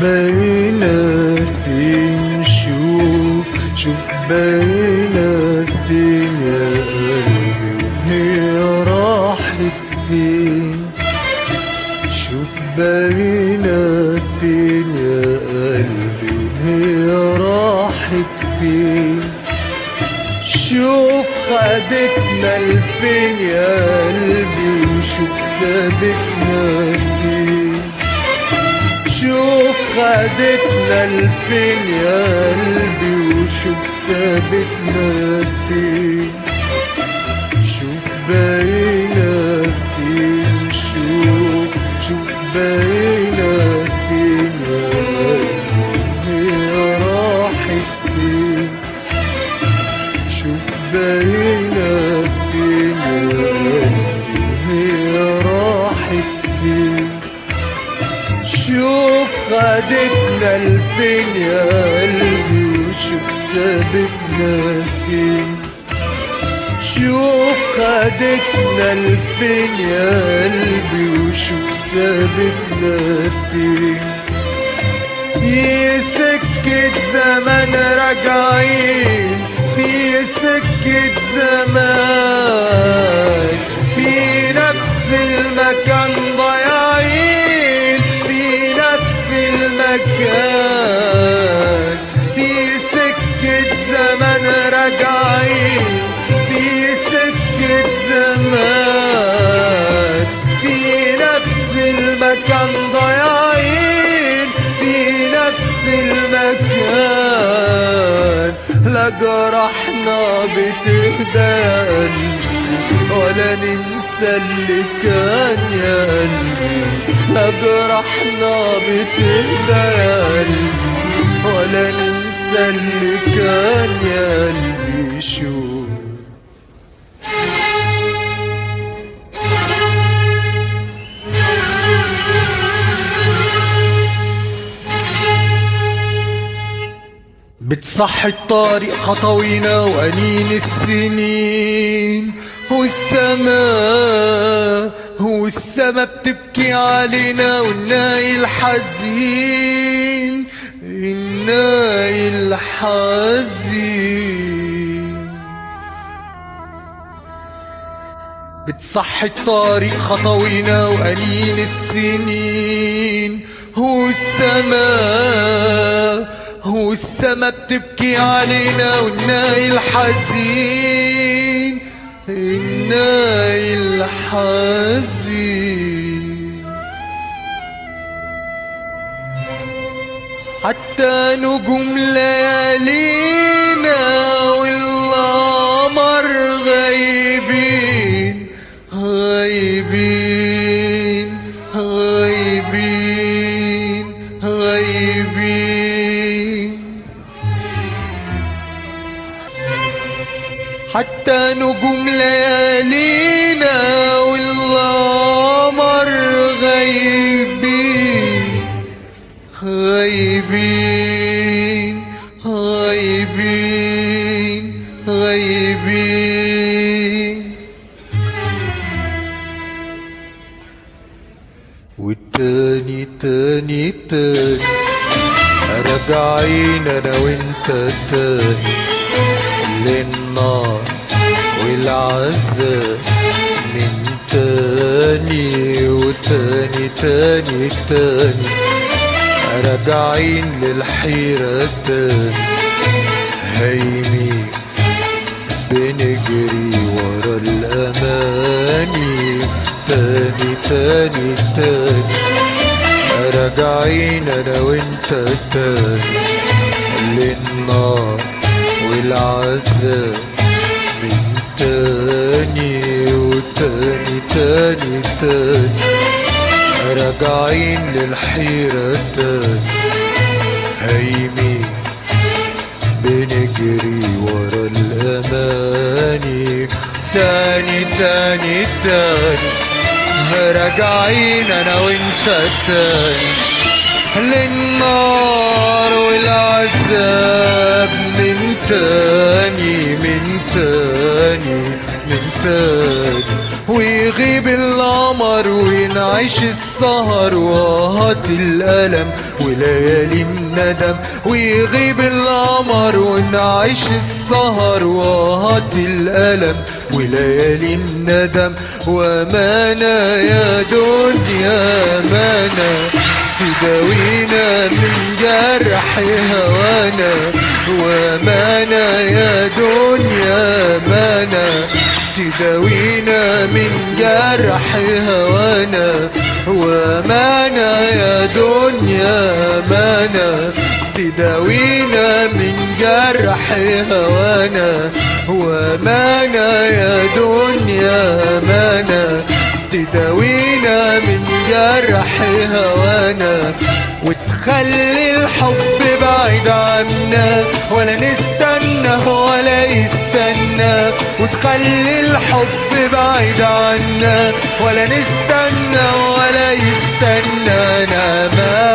باينة فين، شوف باينة فين يا قلبي وهي راحت فين. شوف باينة فين يا قلبي وهي راحت فين. شوف خدتنا لفين يا قلبي وشوف سابتنا فين. شوف خدتنا لفين يا قلبي وشوف سابتنا فين. شوف باينة فين، شوف باينة فين يا قلبي هي راحت فين. شوف باينة فين يا قلبي هي راحت فين. شوف خدتنا لفين يا قلبي وشوف سابتنا فين. شوف خدتنا لفين يا قلبي وشوف سابتنا فين. في سكة زمان راجعين، في سكة زمان، في نفس المكان ضايعين، في نفس المكان. في سكة زمان راجعين، في سكة زمان، في نفس المكان ضايعين، في نفس المكان. لا جرحنا بتهدى ولا ننسى اللي كان يا قلبي. لا جرحنا بتهدى ولا ننسى اللي كان يا قلبي. شوف بتصحي الطريق خطوينا وأنين السنين، والسما بتبكي علينا والناي الحزين، الناي الحزين. بتصحي الطريق خطوينا وأنين السنين، والسما بتبكي علينا والناي الحزين، الناي الحزين. حتى نجوم ليالينا والقمر غايبين، غايبين، غايبين، غايبين. حتى نجوم ليالينا والقمر غايبين، غايبين، غايبين، غايبين. والتاني تاني تاني راجعين انا وانت تاني للنار والعذاب من تاني. وتاني تاني تاني راجعين للحيرة تاني، هايمين بنجري ورا الأماني. تاني تاني تاني راجعين انا وانت تاني للنار والعذاب من تاني. وتاني تاني تاني راجعين للحيرة تاني، هايمين بنجري ورا الأماني. تاني تاني تاني راجعين انا وانت تاني للنار والعذاب من تاني، من تاني، من تاني. ويغيب القمر ونعيش السهر وهات الألم وليالي الندم. ويغيب القمر ونعيش السهر وهات الألم وليالي الندم. وأمانة يا دنيا أمانة تداوينا من جرح هوانا. وأمانة يا دنيا أمانة تداوينا من جرح هوانا. وأمانة يا دنيا أمانة تداوينا من جرح هوانا. وأمانة يا دنيا أمانة تداوينا من جرح هوانا. وتخلي الحب بعيد عنا ولا نستنى ولا يستنى. وتخلي الحب بعيد عنا ولا نستنى ولا يستنى. ما